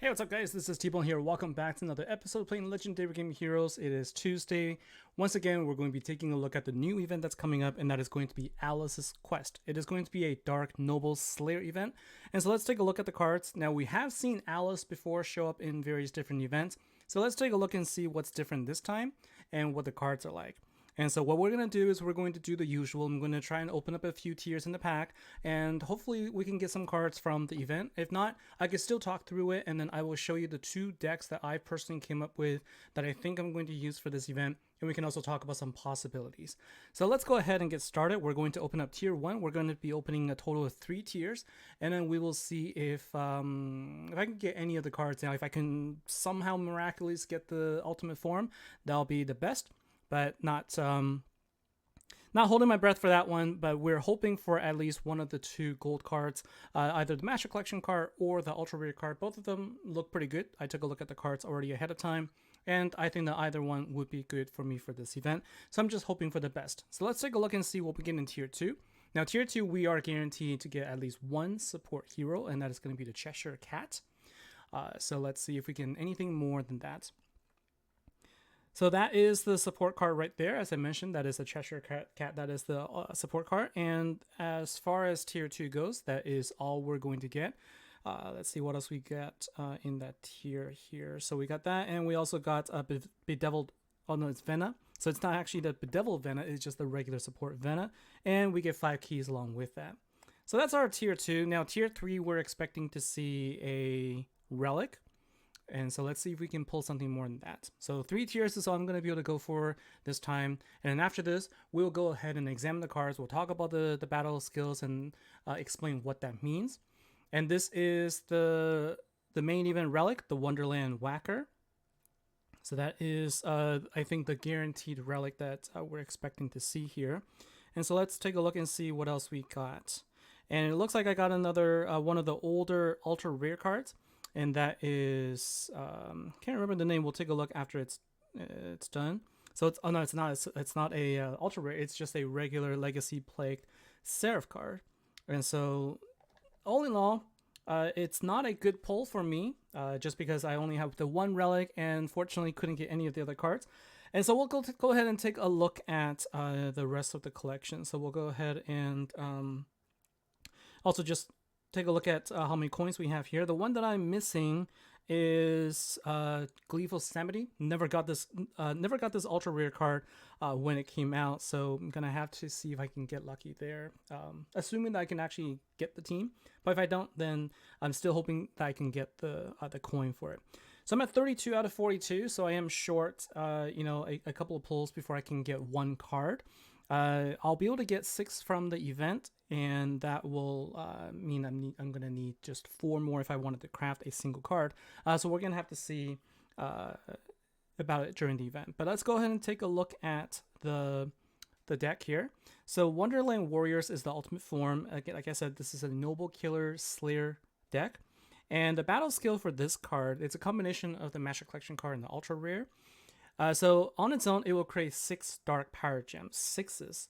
Hey, what's up, guys? This is T-Bone here. Welcome back to another episode playing Legendary Game Heroes. It is Tuesday. Once again, we're going to be taking a look at the new event that's coming up, and that is going to be Alice's Quest. It is going to be a Dark Noble Slayer event. And so let's take a look at the cards. Now, we have seen Alice before show up in various different events. So let's take a look and see what's different this time and what the cards are like. And so what we're going to do is we're going to do the usual. I'm going to try and open up a few tiers in the pack, and hopefully we can get some cards from the event. If not, I can still talk through it, and then I will show you the two decks that I personally came up with that I think I'm going to use for this event, and we can also talk about some possibilities. So let's go ahead and get started. We're going to open up tier 1. We're going to be opening a total of 3 tiers, and then we will see if I can get any of the cards. Now, if I can somehow miraculously get the ultimate form, that'll be the best. But not holding my breath for that one, but we're hoping for at least one of the 2 gold cards, either the Master Collection card or the Ultra Rare card. Both of them look pretty good. I took a look at the cards already ahead of time, and I think that either one would be good for me for this event. So I'm just hoping for the best. So let's take a look and see what we get in Tier 2. Now, Tier 2, we are guaranteed to get at least one support hero, and that is going to be the Cheshire Cat. So let's see if we can anything more than that. So that is the support card right there. As I mentioned, that is the Cheshire Cat. That is the support card. And as far as Tier 2 goes, that is all we're going to get. Let's see what else we got in that tier here. So we got that, and we also got a Bedeviled, oh no, it's Vena. So it's not actually the Bedeviled Vena, it's just the regular support Vena. And we get 5 keys along with that. So that's our Tier 2. Now, Tier 3, we're expecting to see a Relic. And so let's see if we can pull something more than that. So 3 tiers is all I'm going to be able to go for this time. And then after this, we'll go ahead and examine the cards. We'll talk about the battle skills and explain what that means. And this is the main event Relic, the Wonderland Whacker. So that is, I think, the guaranteed Relic that we're expecting to see here. And so let's take a look and see what else we got. And it looks like I got another one of the older Ultra Rare cards. And that is can't remember the name. We'll take a look after it's done. So it's no, it's not. It's not a ultra rare. It's just a regular Legacy Plagued Seraph card. And so, all in all, it's not a good pull for me. Just because I only have the one relic and fortunately couldn't get any of the other cards. And so we'll go ahead and take a look at the rest of the collection. So we'll go ahead and also just take a look at how many coins we have here. The one that I'm missing is Gleeful Samity. Never got this ultra rare card when it came out, so I'm gonna have to see if I can get lucky there. Assuming that I can actually get the team, but if I don't, then I'm still hoping that I can get the coin for it. So I'm at 32 out of 42, so I am short, a couple of pulls before I can get one card. I'll be able to get 6 from the event, and that will mean I'm going to need just 4 more if I wanted to craft a single card. So we're going to have to see about it during the event. But let's go ahead and take a look at the deck here. So Wonderland Warriors is the ultimate form. Again, like I said, this is a Noble Killer Slayer deck. And the battle skill for this card, it's a combination of the Master Collection card and the Ultra Rare. So on its own, it will create 6 Dark Power Gems, 6s.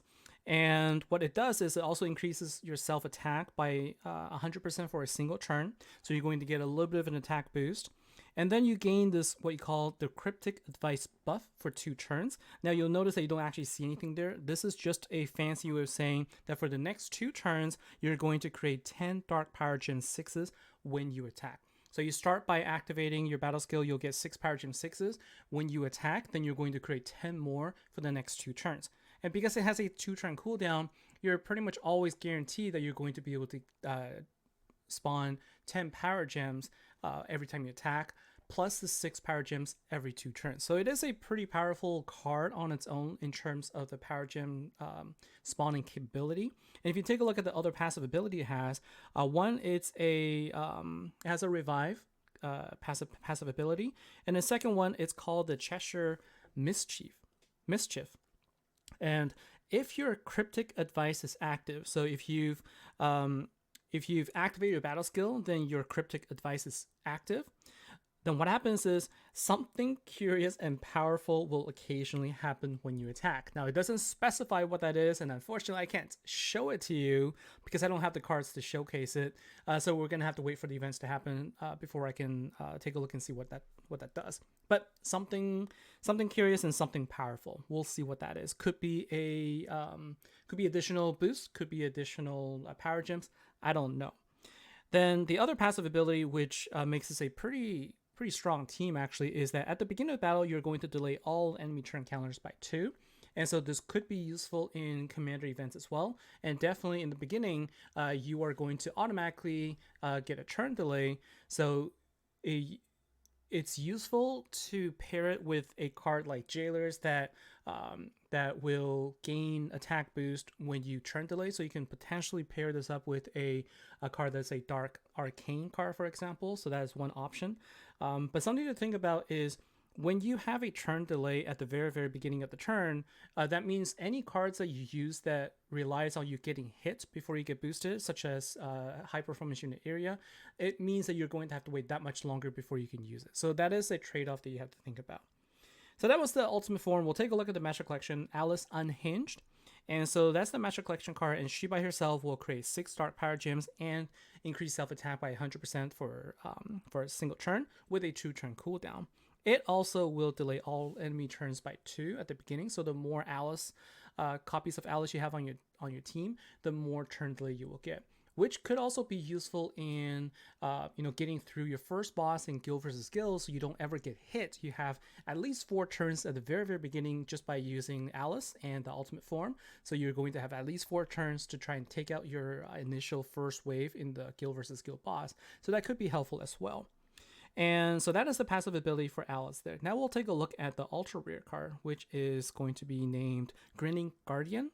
And what it does is it also increases your self-attack by 100% for a single turn. So you're going to get a little bit of an attack boost. And then you gain this, what you call the Cryptic Advice buff for 2 turns. Now you'll notice that you don't actually see anything there. This is just a fancy way of saying that for the next 2 turns, you're going to create 10 Dark Power Gem 6s when you attack. So you start by activating your battle skill, you'll get 6 Power Gem 6s. When you attack, then you're going to create 10 more for the next 2 turns. And because it has a 2-turn cooldown, you're pretty much always guaranteed that you're going to be able to spawn 10 Power Gems every time you attack, plus the 6 Power Gems every 2 turns. So it is a pretty powerful card on its own in terms of the Power Gem spawning capability. And if you take a look at the other passive ability it has, one, it has a revive passive ability, and the second one, it's called the Cheshire Mischief. And if your Cryptic Advice is active, so if you've activated your battle skill, then your Cryptic Advice is active. then what happens is something curious and powerful will occasionally happen when you attack. Now, it doesn't specify what that is, and unfortunately, I can't show it to you because I don't have the cards to showcase it. So we're gonna have to wait for the events to happen before I can take a look and see what that does. But something curious and something powerful. We'll see what that is. Could be additional boost, could be additional power gems. I don't know. Then the other passive ability, which makes this a pretty strong team actually, is that at the beginning of the battle, you're going to delay all enemy turn counters by 2. And so this could be useful in commander events as well. And definitely in the beginning, you are going to automatically get a turn delay. So it's useful to pair it with a card like Jailers that will gain attack boost when you turn delay. So you can potentially pair this up with a card that's a Dark Arcane card, for example. So that is one option. But something to think about is when you have a turn delay at the very beginning of the turn, that means any cards that you use that relies on you getting hit before you get boosted, such as high performance unit area, it means that you're going to have to wait that much longer before you can use it. So that is a trade-off that you have to think about. So that was the ultimate form. We'll take a look at the Master Collection, Alice Unhinged. And so that's the Master Collection card, and she by herself will create 6 Dark Power Gems and increase self-attack by 100% for a single turn with a 2-turn cooldown. It also will delay all enemy turns by 2 at the beginning. So the more Alice copies of Alice you have on your team, the more turn delay you will get, which could also be useful in getting through your first boss in Guild versus Guild, so you don't ever get hit. You have at least 4 turns at the very beginning just by using Alice and the ultimate form. So you're going to have at least 4 turns to try and take out your initial first wave in the Guild versus Guild boss. So that could be helpful as well. And so that is the passive ability for Alice there. Now we'll take a look at the ultra rare card, which is going to be named Grinning Guardian.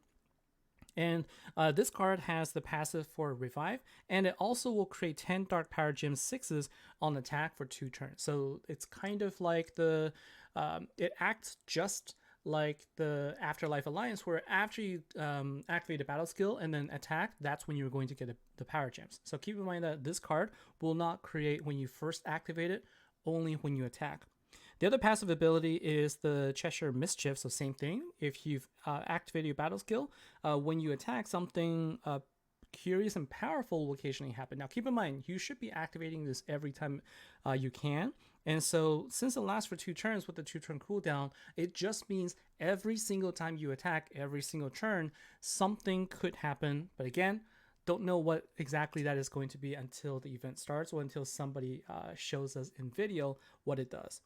And this card has the passive for Revive, and it also will create 10 Dark Power Gem 6s on attack for 2 turns. So it's kind of like it acts just like the Afterlife Alliance, where after you activate a battle skill and then attack, that's when you're going to get the power gems. So keep in mind that this card will not create when you first activate it, only when you attack. The other passive ability is the Cheshire Mischief, so same thing. If you've activated your battle skill, when you attack, something curious and powerful will occasionally happen. Now keep in mind, you should be activating this every time you can. And so since it lasts for 2 turns with the 2-turn cooldown, it just means every single time you attack, every single turn, something could happen. But again, don't know what exactly that is going to be until the event starts or until somebody shows us in video what it does.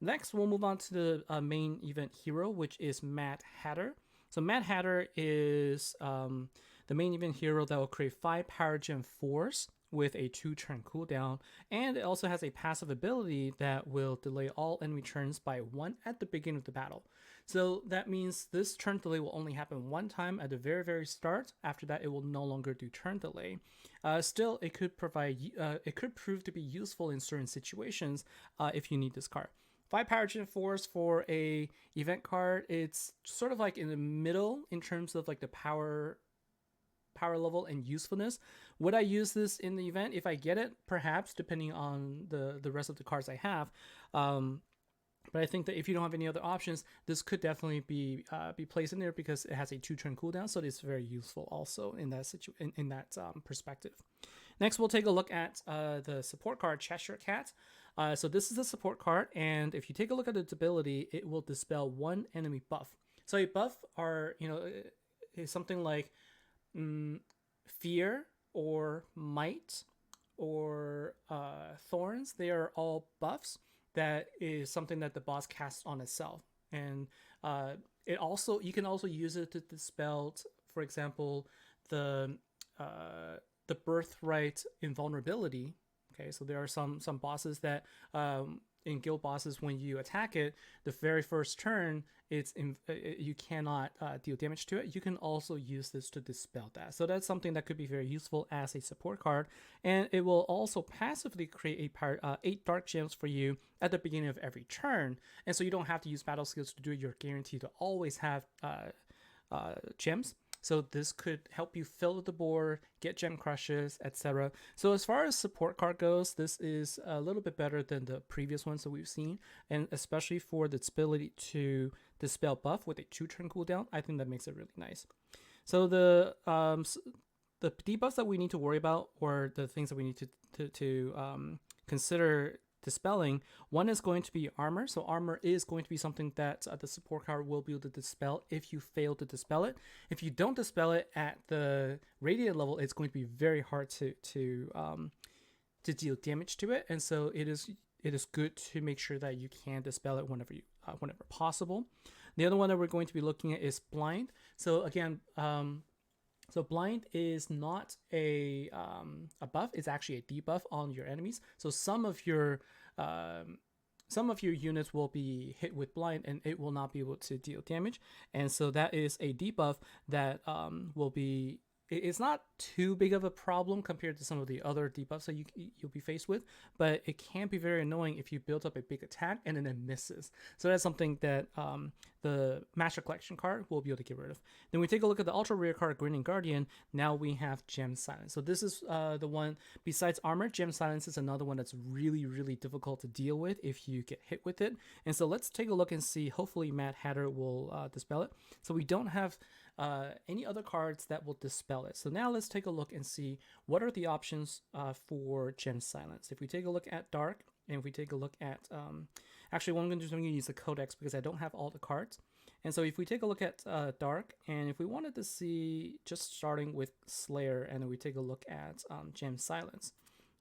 Next, we'll move on to the main event hero, which is Mad Hatter. So Mad Hatter is the main event hero that will create 5 Power Gem 4s with a 2-turn cooldown, and it also has a passive ability that will delay all enemy turns by 1 at the beginning of the battle. So that means this turn delay will only happen 1 time at the very start. After that, it will no longer do turn delay. Still, it could prove to be useful in certain situations if you need this card. 5 Power Gem 4s for a event card. It's sort of like in the middle in terms of like the power level and usefulness. Would I use this in the event if I get it? Perhaps, depending on the rest of the cards I have. But I think that if you don't have any other options, this could definitely be placed in there because it has a 2-turn cooldown, so it's very useful also in that perspective. Next, we'll take a look at the support card, Cheshire Cat. So this is the support card, and if you take a look at its ability, it will dispel 1 enemy buff. So a buff is something like fear or might or thorns. They are all buffs. That is something that the boss casts on itself, and you can also use it to dispel, for example, the birthright invulnerability. Okay, so there are some bosses that in guild bosses, when you attack it, the very first turn, you cannot deal damage to it. You can also use this to dispel that. So that's something that could be very useful as a support card, and it will also passively create 8 dark gems for you at the beginning of every turn. And so you don't have to use battle skills to do it. You're guaranteed to always have gems. So this could help you fill the board, get gem crushes, etc. So as far as support card goes, this is a little bit better than the previous ones that we've seen, and especially for the ability to dispel buff with a 2-turn cooldown, I think that makes it really nice. So the debuffs that we need to worry about, or the things that we need to consider dispelling, one is going to be armor. So armor is going to be something that the support card will be able to dispel if you fail to dispel it. If you don't dispel it at the radiant level, it's going to be very hard to deal damage to it, and so it is good to make sure that you can dispel it whenever possible. The other one that we're going to be looking at is blind. So again, so blind is not a buff; it's actually a debuff on your enemies. So some of your units will be hit with blind, and it will not be able to deal damage. And so that is a debuff that will be. It's not too big of a problem compared to some of the other debuffs that you'll be faced with, but it can be very annoying if you build up a big attack and then it misses. So that's something that the Master Collection card will be able to get rid of. Then we take a look at the ultra rare card, Grinning Guardian. Now we have Gem Silence. So this is the one, besides armor, Gem Silence is another one that's really, really difficult to deal with if you get hit with it. And so let's take a look and see. Hopefully Mad Hatter will dispel it. So we don't have any other cards that will dispel it. So now let's take a look and see what are the options for Gem Silence. If we take a look at Dark, and if we take a look at actually what I'm going to do is I'm going to use the Codex because I don't have all the cards. And so if we take a look at Dark, and if we wanted to see, just starting with Slayer, and then we take a look at Gem Silence,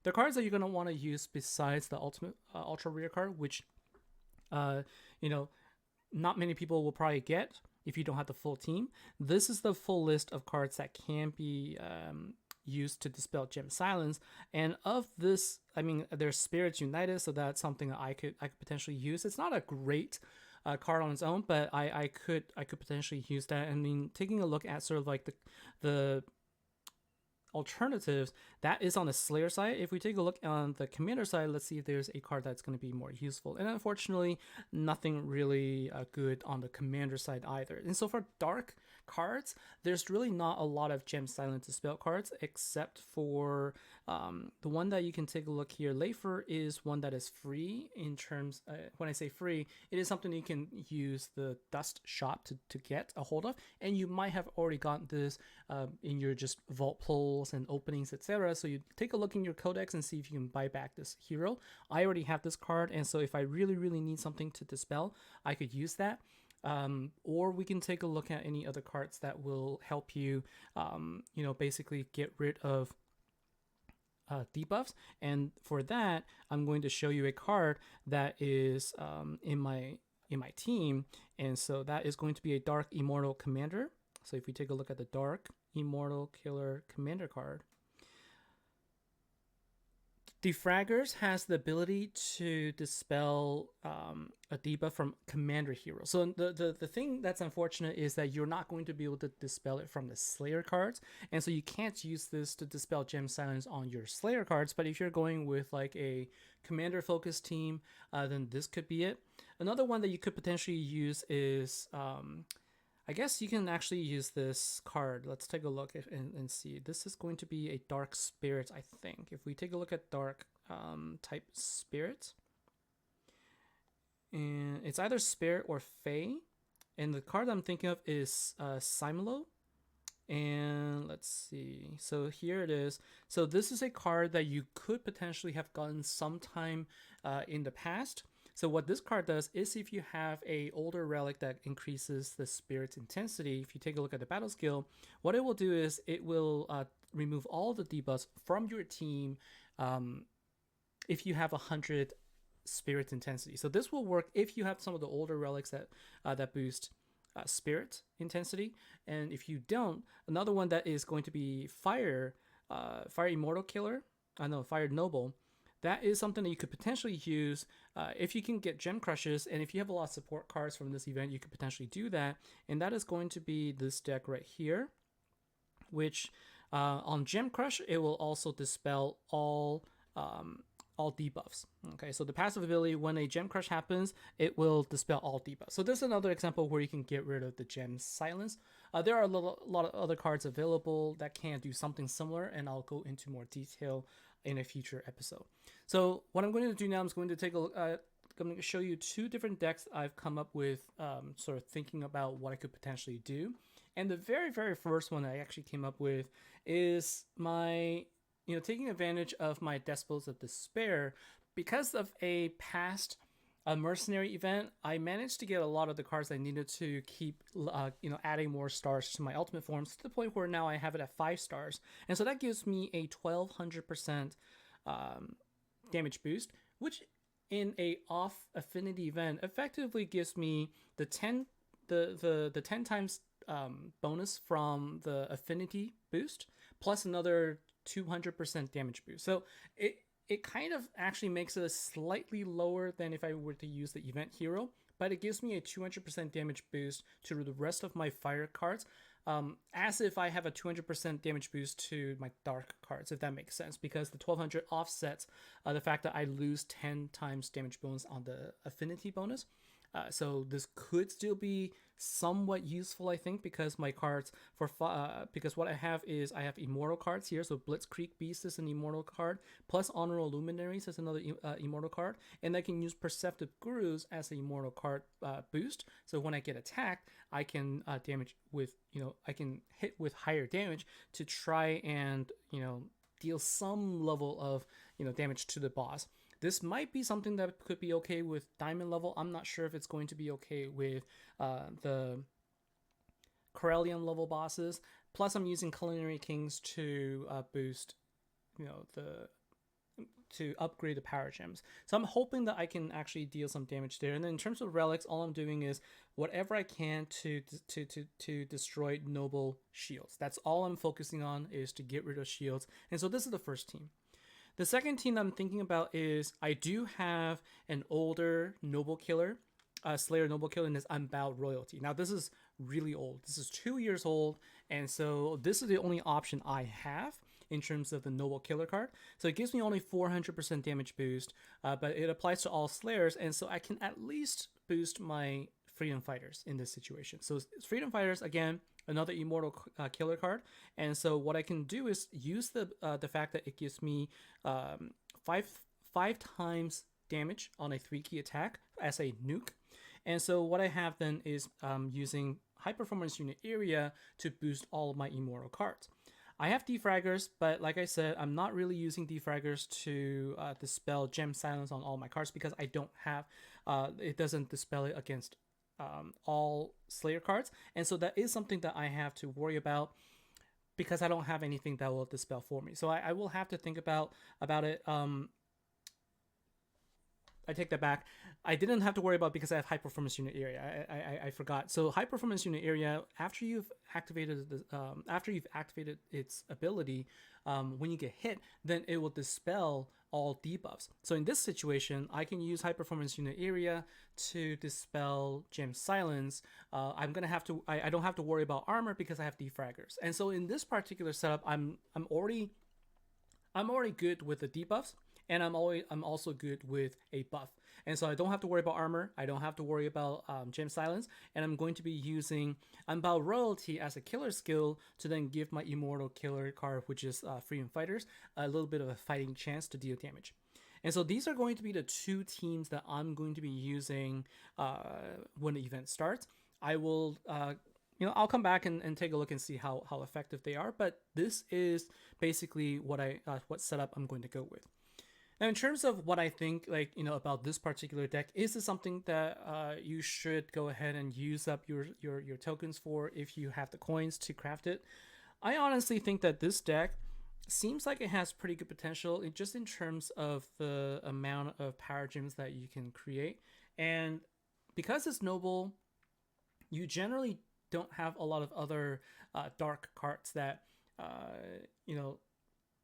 the cards that you're going to want to use besides the ultimate ultra rare card, which not many people will probably get if you don't have the full team. This is the full list of cards that can be used to dispel Gem Silence. And of this, I mean, there's Spirits United, so that's something that I could potentially use. It's not a great card on its own, but I could potentially use that. I mean, taking a look at sort of like the alternatives, that is on the Slayer side. If we take a look on the Commander side, let's see if there's a card that's going to be more useful. And unfortunately, nothing really good on the Commander side either. And so for Dark cards, there's really not a lot of Gem Silence dispel cards, except for the one that you can take a look here. Leifer is one that is free in terms, when I say free, it is something you can use the Dust Shop to get a hold of, and you might have already gotten this in your just vault pulls and openings, etc. So you take a look in your codex and see if you can buy back this hero. I already have this card, and so if I really need something to dispel, I could use that. Or we can take a look at any other cards that will help you, basically get rid of debuffs. And for that, I'm going to show you a card that is in my team, and so that is going to be a Dark Immortal Commander. So if we take a look at the Dark Immortal Killer Commander card, Defraggers has the ability to dispel a debuff from Commander heroes. So the thing that's unfortunate is that you're not going to be able to dispel it from the Slayer cards, and so you can't use this to dispel Gem Silence on your Slayer cards. But if you're going with like a Commander focused team, then this could be it. Another one that you could potentially use is I guess you can actually use this card. Let's take a look and see. This is going to be a Dark Spirit, I think. If we take a look at Dark type Spirit, and it's either Spirit or Fae, and the card I'm thinking of is Simolo. And let's see. So here it is. So this is a card that you could potentially have gotten sometime in the past. So what this card does is, if you have a older relic that increases the spirit's intensity, if you take a look at the battle skill, what it will do is it will remove all the debuffs from your team if you have 100 spirit intensity. So this will work if you have some of the older relics that boost spirit intensity. And if you don't, another one that is going to be Fire Immortal Killer, Fire Noble. That is something that you could potentially use if you can get gem crushes, and if you have a lot of support cards from this event, you could potentially do that. And that is going to be this deck right here, which on Gem Crush, it will also dispel all all debuffs. Okay, so the passive ability, when a gem crush happens, it will dispel all debuffs. So this is another example where you can get rid of the gem silence. There are a lot of other cards available that can do something similar, and I'll go into more detail in a future episode. So what I'm going to do now is going to take a look at, I'm going to show you two different decks I've come up with, sort of thinking about what I could potentially do. And the very first one I actually came up with is my, taking advantage of my Despos of Despair. Because of a past mercenary event, I managed to get a lot of the cards I needed to keep, adding more stars to my ultimate forms, to the point where now I have it at 5 stars. And so that gives me a 1200% damage boost, which in a off affinity event effectively gives me the 10 times bonus from the affinity boost plus another 200% damage boost. So it kind of actually makes it slightly lower than if I were to use the event hero, but it gives me a 200% damage boost to the rest of my fire cards, as if I have a 200% damage boost to my dark cards, if that makes sense, because the 1200 offsets the fact that I lose 10 times damage bonus on the affinity bonus. So this could still be somewhat useful, I think, because my cards because what I have is I have immortal cards here. So Blitzkrieg Beast is an immortal card, plus Honorable Luminaries is another immortal card, and I can use Perceptive Gurus as an immortal card boost. So when I get attacked, I can damage with, I can hit with higher damage to try and deal some level of damage to the boss. This might be something that could be okay with diamond level. I'm not sure if it's going to be okay with the Corellian level bosses. Plus, I'm using Culinary Kings to boost, to upgrade the power gems. So I'm hoping that I can actually deal some damage there. And then in terms of relics, all I'm doing is whatever I can to destroy noble shields. That's all I'm focusing on, is to get rid of shields. And so this is the first team. The second team that I'm thinking about is I do have an older noble killer, Slayer noble killer, and this Unbowed Royalty. Now this is really old. This is 2 years old, and so this is the only option I have in terms of the noble killer card. So it gives me only 400% damage boost, but it applies to all Slayers, and so I can at least boost my Freedom Fighters in this situation. So Freedom Fighters, again, another immortal killer card, and so what I can do is use the fact that it gives me five times damage on a 3-key attack as a nuke. And so what I have then is using High Performance Unit Area to boost all of my immortal cards. I have defraggers, but like I said, I'm not really using defraggers to dispel gem silence on all my cards, because I don't have it doesn't dispel it against all Slayer cards, and so that is something that I have to worry about, because I don't have anything that will dispel for me. So I will have to think about it. I take that back. I didn't have to worry about, because I have High Performance Unit Area. I forgot. So High Performance Unit Area, after you've activated its ability, when you get hit, then it will dispel all debuffs. So in this situation, I can use High Performance Unit Area to dispel Gem Silence. I don't have to worry about armor because I have defraggers. And so in this particular setup, I'm already good with the debuffs, and I'm also good with a buff. And so I don't have to worry about armor, I don't have to worry about Gem Silence, and I'm going to be using Unbowed Royalty as a killer skill to then give my immortal killer card, which is Freedom Fighters, a little bit of a fighting chance to deal damage. And so these are going to be the two teams that I'm going to be using when the event starts. I will I'll come back and take a look and see how effective they are, but this is basically what setup I'm going to go with. Now, in terms of what I think, about this particular deck, is this something that you should go ahead and use up your tokens for if you have the coins to craft it? I honestly think that this deck seems like it has pretty good potential, just in terms of the amount of power gems that you can create. And because it's noble, you generally don't have a lot of other dark cards that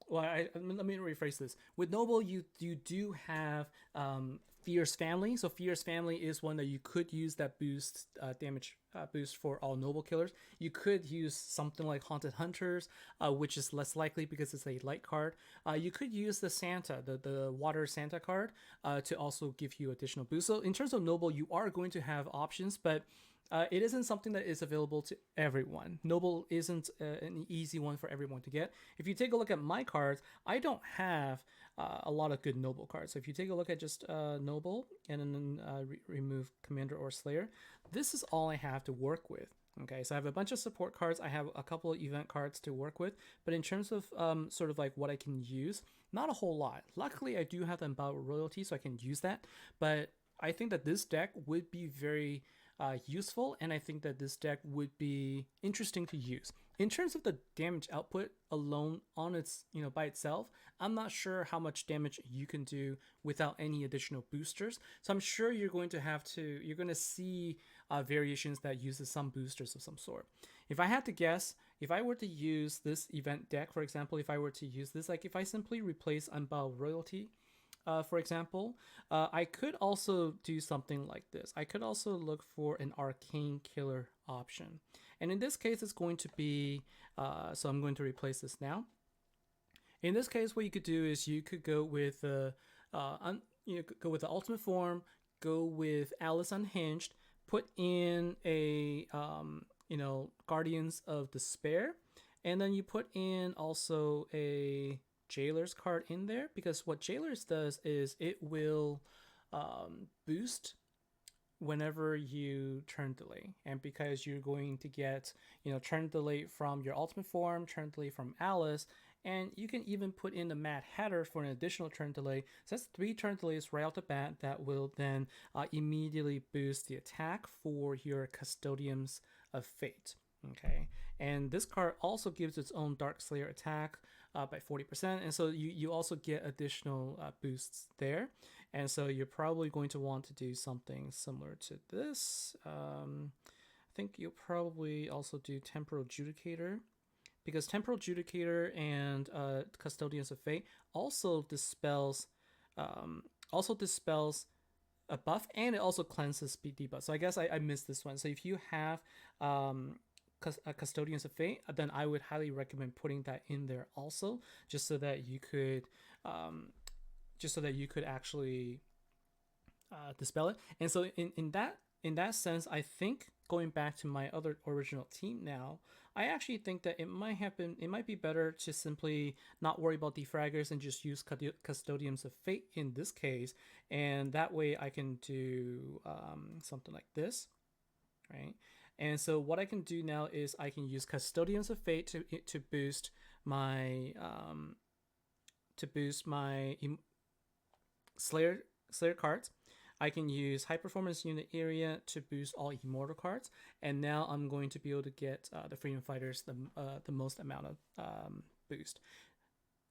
well, let me rephrase this. With Noble, you do have Fierce Family. So Fierce Family is one that you could use that boost damage boost for all Noble killers. You could use something like Haunted Hunters, which is less likely because it's a light card. You could use the Santa, the Water Santa card, to also give you additional boost. So in terms of Noble, you are going to have options, but it isn't something that is available to everyone. Noble isn't an easy one for everyone to get. If you take a look at my cards, I don't have a lot of good Noble cards. So if you take a look at just Noble and then remove Commander or Slayer, this is all I have to work with. Okay, so I have a bunch of support cards. I have a couple of event cards to work with, but in terms of sort of like what I can use, not a whole lot. Luckily, I do have the Empower Royalty, so I can use that. But I think that this deck would be very useful, and I think that this deck would be interesting to use. In terms of the damage output alone on its, by itself, I'm not sure how much damage you can do without any additional boosters. So I'm sure you're going to see variations that uses some boosters of some sort. If I had to guess, if I were to use this event deck, for example, if I were to use this, like if I simply replace Unbound Royalty, for example, I could also do something like this. I could also look for an Arcane Killer option. And in this case, it's going to be, so I'm going to replace this now. In this case, what you could do is you could go with go with the Ultimate Form, go with Alice Unhinged, put in a, Guardians of Despair, and then you put in also a Jailer's card in there, because what Jailer's does is it will boost whenever you turn delay, and because you're going to get turn delay from your ultimate form, turn delay from Alice, and you can even put in the Mad Hatter for an additional turn delay. So that's 3 turn delays right off the bat that will then immediately boost the attack for your Custodians of Fate. Okay, and this card also gives its own Dark Slayer attack by 40%, and so you also get additional boosts there. And so you're probably going to want to do something similar to this. I think you'll probably also do Temporal Judicator, because Temporal Judicator and Custodians of Fate also dispels a buff, and it also cleanses speed debuff. So I guess I missed this one. So if you have Custodians of Fate, then I would highly recommend putting that in there also, just so that you could actually dispel it. And so in that sense, I think, going back to my other original team now, I actually think that it might be better to simply not worry about defraggers and just use Custodians of Fate in this case, and that way I can do something like this, right? And so what I can do now is I can use Custodians of Fate to boost my Slayer cards. I can use High Performance Unit Area to boost all Immortal cards, and now I'm going to be able to get the Freedom Fighters the most amount of boost.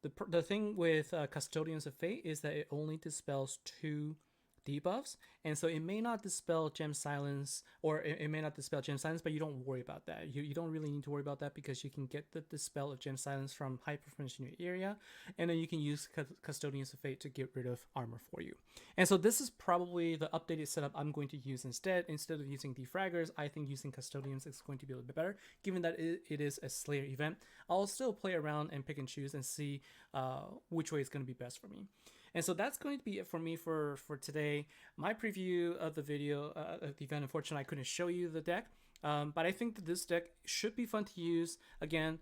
The thing with Custodians of Fate is that it only dispels 2 debuffs, and so it may not dispel Gem Silence, or it may not dispel Gem Silence, but you don't worry about that. You don't really need to worry about that, because you can get the dispel of Gem Silence from High Performance Unit Area, and then you can use Custodians of Fate to get rid of armor for you. And so this is probably the updated setup I'm going to use instead of using defraggers. I think using Custodians is going to be a little bit better, given that it is a Slayer event. I'll still play around and pick and choose and see which way is going to be best for me. And so that's going to be it for me for today. My preview of the video of the event. Unfortunately, I couldn't show you the deck, but I think that this deck should be fun to use. Again,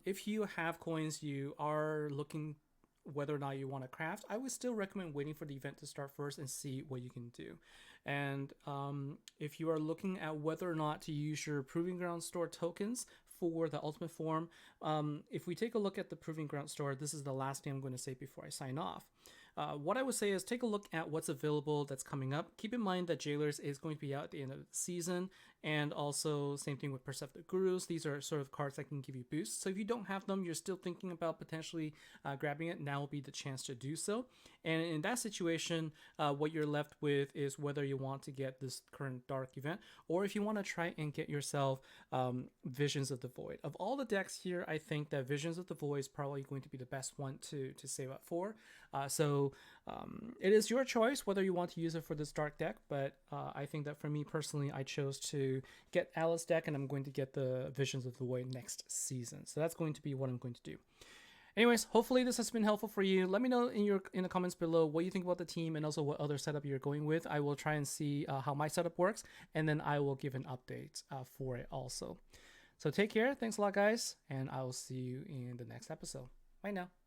if you have coins, you are looking whether or not you want to craft, I would still recommend waiting for the event to start first and see what you can do. And if you are looking at whether or not to use your Proving Ground store tokens for the Ultimate Form, if we take a look at the Proving Ground store, this is the last thing I'm going to say before I sign off. What I would say is take a look at what's available that's coming up. Keep in mind that Jailers is going to be out at the end of the season, and also same thing with Perceptive Gurus. These are sort of cards that can give you boosts. So if you don't have them, you're still thinking about potentially grabbing it, now will be the chance to do so. And in that situation, what you're left with is whether you want to get this current Dark event, or if you want to try and get yourself Visions of the Void. Of all the decks here, I think that Visions of the Void is probably going to be the best one to save up for. So it is your choice whether you want to use it for this Dark deck, but I think that for me personally, I chose to get Alice deck, and I'm going to get the Visions of the Void next season. So that's going to be what I'm going to do. Anyways, hopefully this has been helpful for you. Let me know in the comments below what you think about the team and also what other setup you're going with. I will try and see how my setup works, and then I will give an update for it also. So take care. Thanks a lot, guys, and I will see you in the next episode. Bye now.